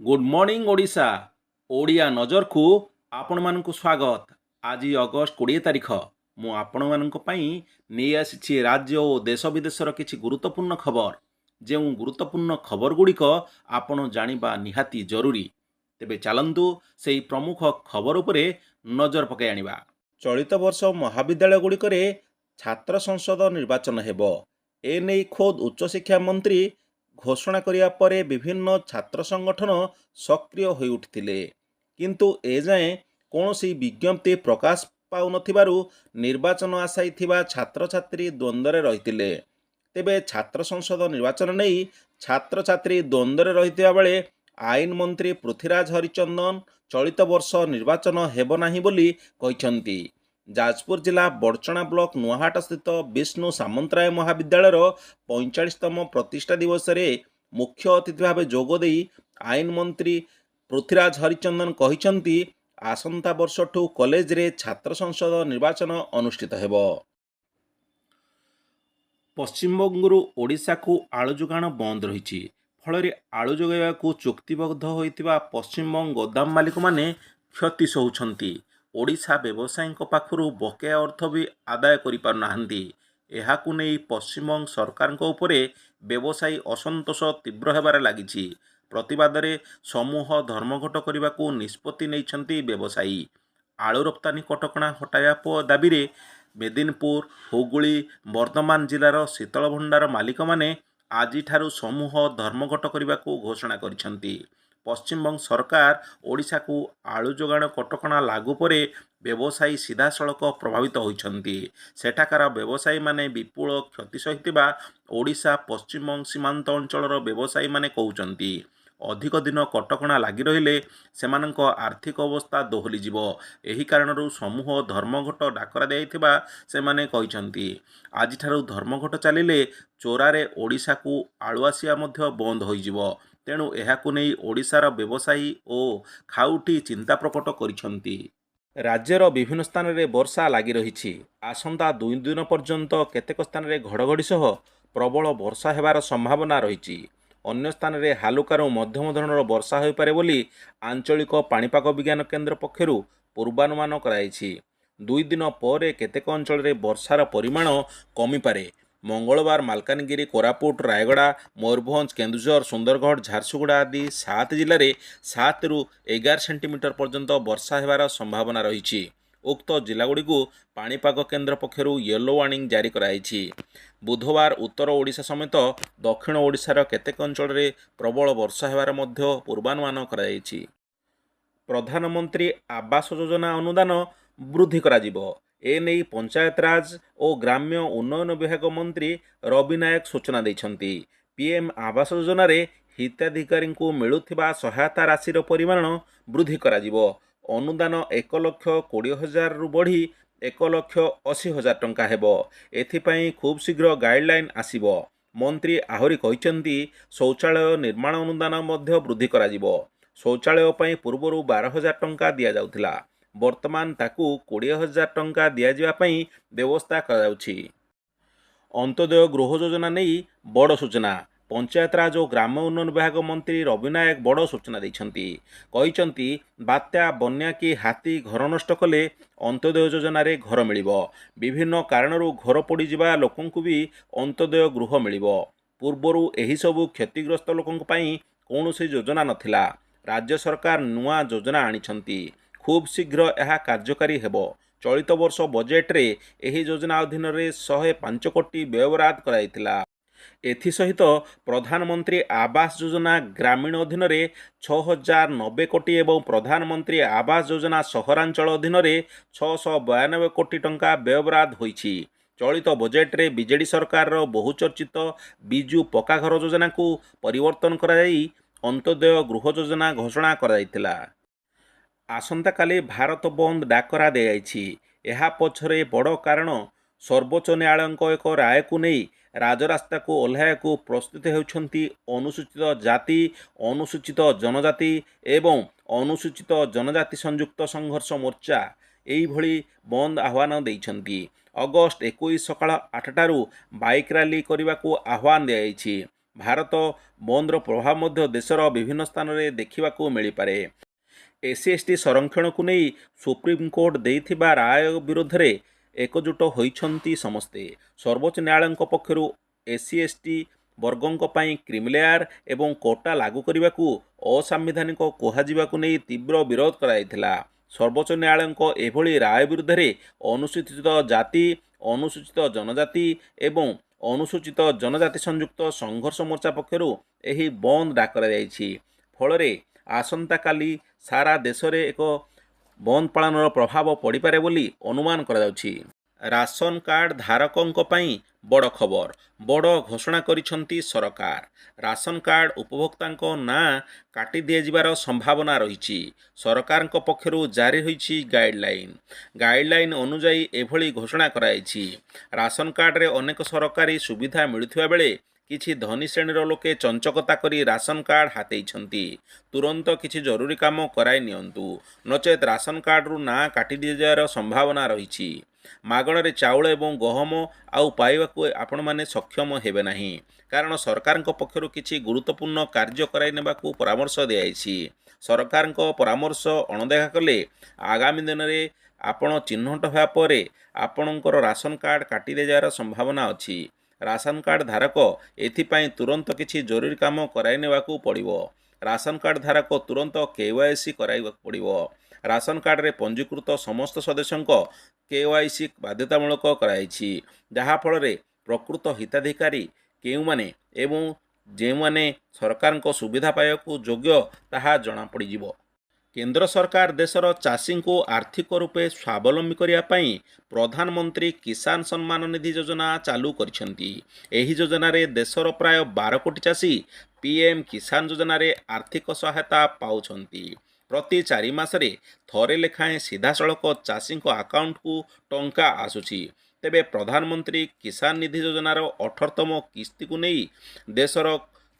Good morning Odisha Odia नजर को आपण मानकु स्वागत। आज अगस्ट 20 तारिख मु आपण मानक पई नहीं आसी राज्य और देश विदेशर किछि गुरुत्वपूर्ण खबर। जो गुरुत्वपूर्ण खबर गुड़िक आपण जानिबा निहाती जरूरी। तेबे चलंतु सेही प्रमुख खबर उपरे नजर पकाई आनिबा। चलित वर्ष महाविद्यालय गुड़िकरे छात्र संसद निर्वाचन हेबो। एने खोद उच्च शिक्षा मंत्री घोषणा करिया परे विभिन्न छात्र संगठन सक्रिय होई उठिथिले, किंतु एजाए कौनसी विज्ञप्ति प्रकाश पाउनथिबारु निर्वाचन आशायी थिबा छात्र छात्री द्वंद्वरे रहिथिले। तेबे छात्र संसद निर्वाचन नहीं छात्र छात्री द्वंद्वरे रहिथिबा बेले आईन मंत्री पृथ्वीराज हरिचंदन चलित वर्ष निर्वाचन हेब नाही बोली कहिसंती। जाजपुर जिला बड़चना ब्लॉक नुआहाट स्थित विष्णु सामंतराय महाविद्यालय 45तम प्रतिष्ठा दिवस रे मुख्य अतिथि भाव जोगदे आईन मंत्री पृथ्वीराज हरिचंदन कहिसंती आसंता वर्षठू कॉलेज रे छात्र संसद निर्वाचन अनुष्ठित हेबो। पश्चिमबंगरू ओडिशा को आलु जोगाण बंद रही फल आलु जोगाइबा को चुक्तिबद्ध होइतिबा पश्चिमबंग गोदाम मालिक माने क्षति सहउछंती। ओडिशा व्यवसायी पाखु बकेया अर्थ भी आदाय करि एहाकु नहीं पश्चिमबंग सरकार उपरे व्यवसायी असंतोष तीव्र हेबार लागिछि। प्रतिवाद रे समूह धर्मघट करने को निष्पत्ति नैछंती व्यवसायी। आलु रप्तानी कटकणा हटाइबा दाबी रे मेदिनीपुर हुगुली बर्धमान जिलार शीतल भंडार मालिक माने आज समूह धर्मघट करने को घोषणा करिसंती। पश्चिमबंग सरकार ओडिशा को आलु जोगाण कटकणा लागू पर व्यवसायी सीधासलख प्रभावित होइछंती। सेठाकार व्यवसायी माने विपुल क्षति सहित ओडिशा पश्चिमबंग सीमांत अंचलर व्यवसायी माने कहउचंती अधिक दिन कटकणा लगी रहिले सेमानंक आर्थिक अवस्था दोहली जीवो। एही कारणरू समूह धर्मघट डाकरा दिया से माने कहिसंती। आज धर्मघट चलिले चोरारे ओडिशा को आलु आसिया मध्य बंद होइजिवो। तेणु एहाकु नहीं ओडिशार व्यवसायी और खाउटी चिंता प्रकट करिसंती। राज्यर विभिन्न स्थान में वर्षा लगी रही आसंता 2 दिन पर्यंत केतेक स्थान में घड़घड़ी सह प्रबल वर्षा हेबार संभावना रही। अन्य स्थान में हालुकारु मध्यम धरणर वर्षा हो पारे बोली आंचलिक पाणीपाग विज्ञान केन्द्र पक्षरु पूर्वानुमान कराई। 2 दिन पर केतेक अंचल में वर्षार परिमाण कमी पारे। मंगलवार मालकानगिरी कोरापुट रायगड़ा मयूरभंज केन्दुझर सुंदरगढ़ झारसुगुड़ा आदि 7 जिले में 7 रु 11 सेंटीमीटर पर्यंत वर्षा हेबार संभावना रही। उक्त जिलागुड़ी को पाणीपाग केन्द्र पक्षरु येलो वार्निंग जारी कराई। बुधवार उत्तर ओडिशा समेत दक्षिण ओडिशार केतेक अंचल में प्रबल वर्षा हेबार मध्य पूर्वानुमान कराई। प्रधानमंत्री आवास योजना अनुदान वृद्धि कराजिबो। एने पंचायतराज और ग्राम्य उन्नयन विभाग मंत्री रवि नायक सूचना देइछंती। पीएम आवास योजना रे हिताधिकारी को मिलुथिबा सहायता राशि परिमाण वृद्धि कराजिबो। अनुदान 1,20,000 रु बढ़ी 1,80,000 टंका हेबो। एथिपाई खूब शीघ्र गाइडलाइन आसिबो। मंत्री आहुरी कहिसंती शौचालय निर्माण अनुदान मध्य वृद्धि कराजिबो। शौचालय पई पूर्वरु 12,000 टंका दिया जाउथिला, वर्तमान ताकू 20,000 टंका दिया पई व्यवस्था कराउछि। अंत्योदय गृह योजना नहीं बड़ सूचना। पंचायतराज और ग्राम उन्नयन विभाग मंत्री रवि नायक बड़ सूचना देइछंती। कहिसंती बात्या बन्या कि हाथी घर नष्ट कले अंत्योदय योजना रे घर मिलिबो। विभिन्न कारणरू घर पड़ी जिबा लोकंकु भी अंत्योदय गृह मिलिबो। पूर्वरु एही सबु क्षतिग्रस्त लोकंक पई कौनसी योजना नथिला। राज्य सरकार नुआ योजना आनिछंती। खूब शीघ्र यह कार्यकारी हेबो। चलित वर्ष बजेट रे एही योजना अधीन रे 105 कोटी व्ययबराद कराइथिला। एथिसहित प्रधानमंत्री आवास योजना ग्रामीण अधीन रे 6,090 कोटी एवं प्रधानमंत्री आवास योजना सहरांचल अधीन रे 692 कोटी टंका व्ययबराद होइछि। चलित बजेट रे बीजेडी सरकार बहुचर्चित बिजू पक्का घर योजना को परिवर्तन कराई अंत्योदय गृह योजना घोषणा कराइथिला। आसंता काली भारत बंद डाकरा दियाइछि। एहा पछरे बड़ कारण सर्वोच्च न्यायालय एक राय को नहीं राजरास्ता को ओह्लाया को प्रस्तुत होउछंती अनुसूचित जाति, अनुसूचित जनजाति एवं अनुसूचित जनजाति संयुक्त संघर्ष मोर्चा एही भली बंद आह्वान देइछंती। अगस्ट 21 सकाळ 8 बाइक रैली करने को आह्वान दियाइछि। ଭାରତ ବନ୍ଦର ପ୍ରଭାବ ମଧ୍ୟ ଦେଶର ବିଭିନ୍ନ ସ୍ଥାନରେ ଦେଖିବାକୁ ମିଳିପାରେ। SC/ST ସଂରକ୍ଷଣକୁ ନେଇ ସୁପ୍ରିମକୋର୍ଟ ଦେଇଥିବା ରାୟ ବିରୋଧରେ ଏକଜୁଟ ହୋଇଛନ୍ତି ସମସ୍ତେ। ସର୍ବୋଚ୍ଚ ନ୍ୟାୟାଳୟଙ୍କ ପକ୍ଷରୁ SC/ST ବର୍ଗଙ୍କ ପାଇଁ କ୍ରିମିଲେୟାର ଏବଂ କୋଟା ଲାଗୁ କରିବାକୁ ଅସାମ୍ବିଧାନିକ କୁହାଯିବାକୁ ନେଇ ତୀବ୍ର ବିରୋଧ କରାଯାଇଥିଲା। ସର୍ବୋଚ୍ଚ ନ୍ୟାୟାଳୟଙ୍କ ଏଭଳି ରାୟ ବିରୁଦ୍ଧରେ ଅନୁସୂଚିତ ଜାତି, ଅନୁସୂଚିତ ଜନଜାତି ଏବଂ ଅନୁସୂଚିତ ଜନଜାତି ସଂଯୁକ୍ତ ସଂଘର୍ଷ ମୋର୍ଚ୍ଚା ପକ୍ଷରୁ ଏହି ବନ୍ଦ ଡାକ କରାଯାଇଛି। ଫଳରେ ଆସନ୍ତାକାଲି ସାରା ଦେଶରେ ଏକ ବନ୍ଦ ପାଳନର ପ୍ରଭାବ ପଡ଼ିପାରେ ବୋଲି ଅନୁମାନ କରାଯାଉଛି। ରାସନ କାର୍ଡ଼ ଧାରକଙ୍କ ପାଇଁ ବଡ଼ ଖବର। ବଡ଼ ଘୋଷଣା କରିଛନ୍ତି ସରକାର। ରାସନ କାର୍ଡ଼ ଉପଭୋକ୍ତାଙ୍କ ନାଁ କାଟି ଦିଆଯିବାର ସମ୍ଭାବନା ରହିଛି। ସରକାରଙ୍କ ପକ୍ଷରୁ ଜାରି ହୋଇଛି ଗାଇଡ଼ଲାଇନ୍। ଗାଇଡ଼ଲାଇନ୍ ଅନୁଯାୟୀ ଏଭଳି ଘୋଷଣା କରାଯାଇଛି। ରାସନ କାର୍ଡ଼ରେ ଅନେକ ସରକାରୀ ସୁବିଧା ମିଳୁଥିବା ବେଳେ କିଛି ଧନୀ ଶ୍ରେଣୀର ଲୋକେ ଚଞ୍ଚକତା କରି ରାସନ କାର୍ଡ଼ ହାତେଇଛନ୍ତି। ତୁରନ୍ତ କିଛି ଜରୁରୀ କାମ କରାଇ ନିଅନ୍ତୁ, ନଚେତ୍ ରାସନ କାର୍ଡ଼ରୁ ନାଁ କାଟି ଦିଆଯିବାର ସମ୍ଭାବନା ରହିଛି। ମାଗଣାରେ ଚାଉଳ ଏବଂ ଗହମ ଆଉ ପାଇବାକୁ ଆପଣମାନେ ସକ୍ଷମ ହେବେ ନାହିଁ, କାରଣ ସରକାରଙ୍କ ପକ୍ଷରୁ କିଛି ଗୁରୁତ୍ୱପୂର୍ଣ୍ଣ କାର୍ଯ୍ୟ କରାଇ ନେବାକୁ ପରାମର୍ଶ ଦିଆଯାଇଛି। ସରକାରଙ୍କ ପରାମର୍ଶ ଅଣଦେଖା କଲେ ଆଗାମୀ ଦିନରେ ଆପଣ ଚିହ୍ନଟ ହେବା ପରେ ଆପଣଙ୍କର ରାସନ କାର୍ଡ଼ କାଟି ଦିଆଯିବାର ସମ୍ଭାବନା ଅଛି। ରାସନ କାର୍ଡ଼ ଧାରକ ଏଥିପାଇଁ ତୁରନ୍ତ କିଛି ଜରୁରୀ କାମ କରାଇ ନେବାକୁ ପଡ଼ିବ। ରାସନ କାର୍ଡ଼ ଧାରକ ତୁରନ୍ତ KYC କରାଇବାକୁ ପଡ଼ିବ। ରାସନ କାର୍ଡ଼ରେ ପଞ୍ଜୀକୃତ ସମସ୍ତ ସଦସ୍ୟଙ୍କ KYC ବାଧ୍ୟତାମୂଳକ କରାଯାଇଛି, ଯାହାଫଳରେ ପ୍ରକୃତ ହିତାଧିକାରୀ କେଉଁମାନେ ଏବଂ ଯେଉଁମାନେ ସରକାରଙ୍କ ସୁବିଧା ପାଇବାକୁ ଯୋଗ୍ୟ ତାହା ଜଣାପଡ଼ିଯିବ। କେନ୍ଦ୍ର ସରକାର ଦେଶର ଚାଷୀଙ୍କୁ ଆର୍ଥିକ ରୂପେ ସ୍ୱାବଲମ୍ବୀ କରିବା ପାଇଁ ପ୍ରଧାନମନ୍ତ୍ରୀ କିଷାନ ସମ୍ମାନ ନିଧି ଯୋଜନା ଚାଲୁ କରିଛନ୍ତି। ଏହି ଯୋଜନାରେ ଦେଶର ପ୍ରାୟ 12 କୋଟି ଚାଷୀ PM କିଷାନ ଯୋଜନାରେ ଆର୍ଥିକ ସହାୟତା ପାଉଛନ୍ତି। ପ୍ରତି 4 ମାସରେ ଥରେ ଲେଖାଏଁ ସିଧାସଳଖ ଚାଷୀଙ୍କ ଆକାଉଣ୍ଟକୁ ଟଙ୍କା ଆସୁଛି। ତେବେ ପ୍ରଧାନମନ୍ତ୍ରୀ କିଷାନ ନିଧି ଯୋଜନାର 18ତମ କିସ୍ତିକୁ ନେଇ ଦେଶର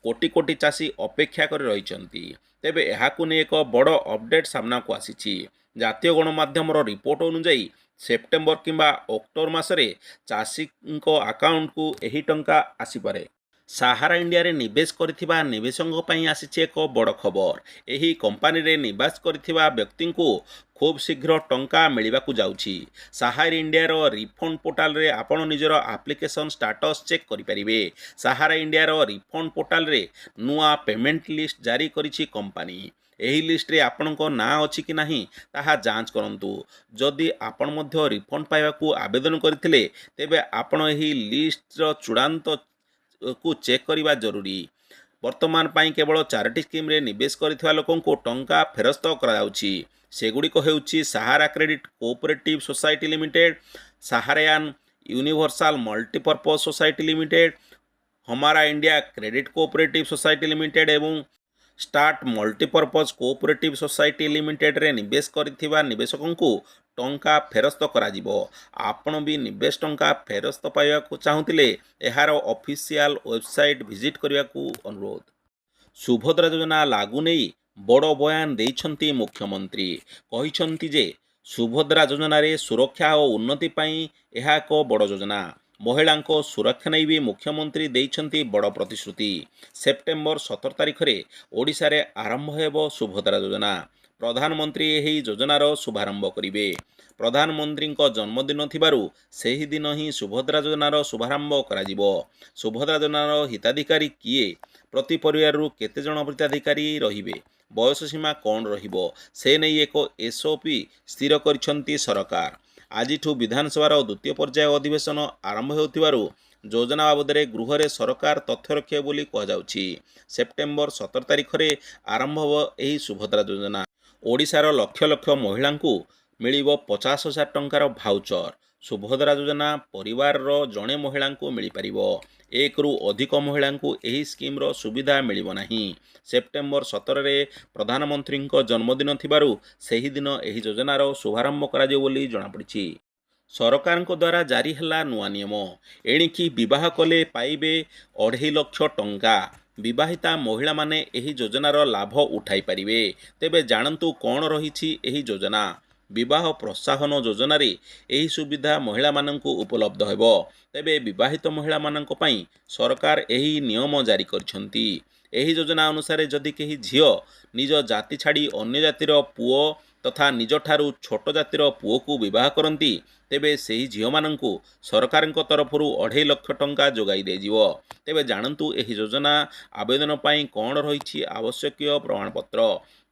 କୋଟି କୋଟି ଚାଷୀ ଅପେକ୍ଷା କରି ରହିଛନ୍ତି। ତେବେ ଏହାକୁ ନେଇ ଏକ ବଡ଼ ଅପଡେଟ୍ ସାମ୍ନାକୁ ଆସିଛି। ଜାତୀୟ ଗଣମାଧ୍ୟମର ରିପୋର୍ଟ ଅନୁଯାୟୀ ସେପ୍ଟେମ୍ବର କିମ୍ବା ଅକ୍ଟୋବର ମାସରେ ଚାଷୀଙ୍କ ଆକାଉଣ୍ଟକୁ ଏହି ଟଙ୍କା ଆସିପାରେ। ସାହାରା ଇଣ୍ଡିଆରେ ନିବେଶ କରିଥିବା ନିବେଶକଙ୍କ ପାଇଁ ଆସିଛି ଏକ ବଡ଼ ଖବର। ଏହି କମ୍ପାନୀରେ ନିବେଶ କରିଥିବା ବ୍ୟକ୍ତିଙ୍କୁ ଖୁବ୍ ଶୀଘ୍ର ଟଙ୍କା ମିଳିବାକୁ ଯାଉଛି। ସାହାରା ଇଣ୍ଡିଆର ରିଫଣ୍ଡ ପୋର୍ଟାଲରେ ଆପଣ ନିଜର ଆପ୍ଲିକେସନ୍ ଷ୍ଟାଟସ୍ ଚେକ୍ କରିପାରିବେ। ସାହାରା ଇଣ୍ଡିଆର ରିଫଣ୍ଡ ପୋର୍ଟାଲରେ ନୂଆ ପେମେଣ୍ଟ ଲିଷ୍ଟ ଜାରି କରିଛି କମ୍ପାନୀ। ଏହି ଲିଷ୍ଟରେ ଆପଣଙ୍କ ନାଁ ଅଛି କି ନାହିଁ ତାହା ଯାଞ୍ଚ କରନ୍ତୁ। ଯଦି ଆପଣ ମଧ୍ୟ ରିଫଣ୍ଡ ପାଇବାକୁ ଆବେଦନ କରିଥିଲେ, ତେବେ ଆପଣ ଏହି ଲିଷ୍ଟର ଚୂଡ଼ାନ୍ତ କୁ ଚେକ୍ କରିବା ଜରୁରୀ। ବର୍ତ୍ତମାନ ପାଇଁ କେବଳ 4ଟି ସ୍କିମ୍ରେ ନିବେଶ କରିଥିବା ଲୋକଙ୍କୁ ଟଙ୍କା ଫେରସ୍ତ କରାଯାଉଛି। ସେଗୁଡ଼ିକ ହେଉଛି Sahara credit cooperative society limited, Saharayan universal multipurpose society limited, Hamara India credit cooperative society limited ଏବଂ ଷ୍ଟାର୍ଟ ମଲ୍ଟିପର୍ପଜ କୋଅପରେଟିଭ୍ ସୋସାଇଟି ଲିମିଟେଡ୍ରେ ନିବେଶ କରିଥିବା ନିବେଶକଙ୍କୁ ଟଙ୍କା ଫେରସ୍ତ କରାଯିବ। ଆପଣ ବି ନିବେଶ ଟଙ୍କା ଫେରସ୍ତ ପାଇବାକୁ ଚାହୁଁଥିଲେ ଏହାର ଅଫିସିଆଲ ୱେବସାଇଟ୍ ଭିଜିଟ୍ କରିବାକୁ ଅନୁରୋଧ। ସୁଭଦ୍ରା ଯୋଜନା ଲାଗୁ ନେଇ ବଡ଼ ବୟାନ ଦେଇଛନ୍ତି ମୁଖ୍ୟମନ୍ତ୍ରୀ। କହିଛନ୍ତି ଯେ ସୁଭଦ୍ରା ଯୋଜନାରେ ସୁରକ୍ଷା ଓ ଉନ୍ନତି ପାଇଁ ଏହା ଏକ ବଡ଼ ଯୋଜନା। ମହିଳାଙ୍କ ସୁରକ୍ଷା ନେଇ ବି ମୁଖ୍ୟମନ୍ତ୍ରୀ ଦେଇଛନ୍ତି ବଡ଼ ପ୍ରତିଶ୍ରୁତି। ସେପ୍ଟେମ୍ବର 17 ତାରିଖରେ ଓଡ଼ିଶାରେ ଆରମ୍ଭ ହେବ ସୁଭଦ୍ରା ଯୋଜନା। ପ୍ରଧାନମନ୍ତ୍ରୀ ଏହି ଯୋଜନାର ଶୁଭାରମ୍ଭ କରିବେ। ପ୍ରଧାନମନ୍ତ୍ରୀଙ୍କ ଜନ୍ମଦିନ ଥିବାରୁ ସେହି ଦିନ ହିଁ ସୁଭଦ୍ରା ଯୋଜନାର ଶୁଭାରମ୍ଭ କରାଯିବ। ସୁଭଦ୍ରା ଯୋଜନାର ହିତାଧିକାରୀ କିଏ? ପ୍ରତି ପରିବାରରୁ କେତେ ଜଣ ହିତାଧିକାରୀ ରହିବେ? ବୟସ ସୀମା କ'ଣ ରହିବ? ସେ ନେଇ ଏକ SOP ସ୍ଥିର କରିଛନ୍ତି ସରକାର। ଆଜିଠୁ ବିଧାନସଭାର ଦ୍ୱିତୀୟ ପର୍ଯ୍ୟାୟ ଅଧିବେଶନ ଆରମ୍ଭ ହେଉଥିବାରୁ ଯୋଜନା ବାବଦରେ ଗୃହରେ ସରକାର ତଥ୍ୟ ରଖିବେ ବୋଲି କୁହାଯାଉଛି। ସେପ୍ଟେମ୍ବର 17 ତାରିଖରେ ଆରମ୍ଭ ହେବ ଏହି ସୁଭଦ୍ରା ଯୋଜନା। ଓଡ଼ିଶାର ଲକ୍ଷ ଲକ୍ଷ ମହିଳାଙ୍କୁ ମିଳିବ 50,000 ଟଙ୍କାର ଭାଉଚର। ସୁଭଦ୍ରା ଯୋଜନା ପରିବାରର ଜଣେ ମହିଳାଙ୍କୁ ମିଳିପାରିବ। 1ରୁ ଅଧିକ ମହିଳାଙ୍କୁ ଏହି ସ୍କିମ୍ର ସୁବିଧା ମିଳିବ ନାହିଁ। ସେପ୍ଟେମ୍ବର 17ରେ ପ୍ରଧାନମନ୍ତ୍ରୀଙ୍କ ଜନ୍ମଦିନ ଥିବାରୁ ସେହିଦିନ ଏହି ଯୋଜନାର ଶୁଭାରମ୍ଭ କରାଯିବ ବୋଲି ଜଣାପଡ଼ିଛି। ସରକାରଙ୍କ ଦ୍ୱାରା ଜାରି ହେଲା ନୂଆ ନିୟମ। ଏଣିକି ବିବାହ କଲେ ପାଇବେ 2.5 ଲକ୍ଷ ଟଙ୍କା। ବିବାହିତା ମହିଳାମାନେ ଏହି ଯୋଜନାର ଲାଭ ଉଠାଇ ପାରିବେ। ତେବେ ଜାଣନ୍ତୁ କ'ଣ ରହିଛି ଏହି ଯୋଜନା। ବିବାହ ପ୍ରୋତ୍ସାହନ ଯୋଜନାରେ ଏହି ସୁବିଧା ମହିଳାମାନଙ୍କୁ ଉପଲବ୍ଧ ହେବ। ତେବେ ବିବାହିତ ମହିଳାମାନଙ୍କ ପାଇଁ ସରକାର ଏହି ନିୟମ ଜାରି କରିଛନ୍ତି। ଏହି ଯୋଜନା ଅନୁସାରେ ଯଦି କେହି ଝିଅ ନିଜ ଜାତି ଛାଡ଼ି ଅନ୍ୟ ଜାତିର ପୁଅ ତଥା ନିଜଠାରୁ ଛୋଟ ଜାତିର ପୁଅକୁ ବିବାହ କରନ୍ତି, ତେବେ ସେହି ଝିଅମାନଙ୍କୁ ସରକାରଙ୍କ ତରଫରୁ 2.5 ଲକ୍ଷ ଟଙ୍କା ଯୋଗାଇ ଦିଆଯିବ। ତେବେ ଜାଣନ୍ତୁ ଏହି ଯୋଜନା ଆବେଦନ ପାଇଁ କ'ଣ ରହିଛି ଆବଶ୍ୟକୀୟ ପ୍ରମାଣପତ୍ର।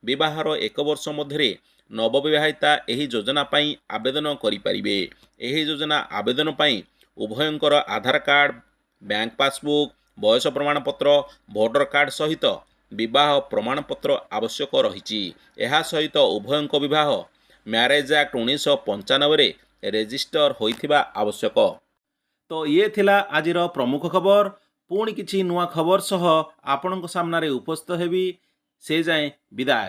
ବିବାହର 1 ବର୍ଷ ମଧ୍ୟରେ ନବବିବାହିତା ଏହି ଯୋଜନା ପାଇଁ ଆବେଦନ କରିପାରିବେ। ଏହି ଯୋଜନା ଆବେଦନ ପାଇଁ ଉଭୟଙ୍କର ଆଧାର କାର୍ଡ଼, ବ୍ୟାଙ୍କ ପାସବୁକ୍, ବୟସ ପ୍ରମାଣପତ୍ର, ଭୋଟର କାର୍ଡ଼ ସହିତ ବିବାହ ପ୍ରମାଣପତ୍ର ଆବଶ୍ୟକ ରହିଛି। ଏହା ସହିତ ଉଭୟଙ୍କ ବିବାହ ମ୍ୟାରେଜ୍ ଆକ୍ଟ 1995ରେ ରେଜିଷ୍ଟର ହୋଇଥିବା ଆବଶ୍ୟକ। ତ ଇଏ ଥିଲା ଆଜିର ପ୍ରମୁଖ ଖବର। ପୁଣି କିଛି ନୂଆ ଖବର ସହ ଆପଣଙ୍କ ସାମ୍ନାରେ ଉପସ୍ଥିତ ହେବି। ସେ ଯାଏଁ ବିଦାୟ।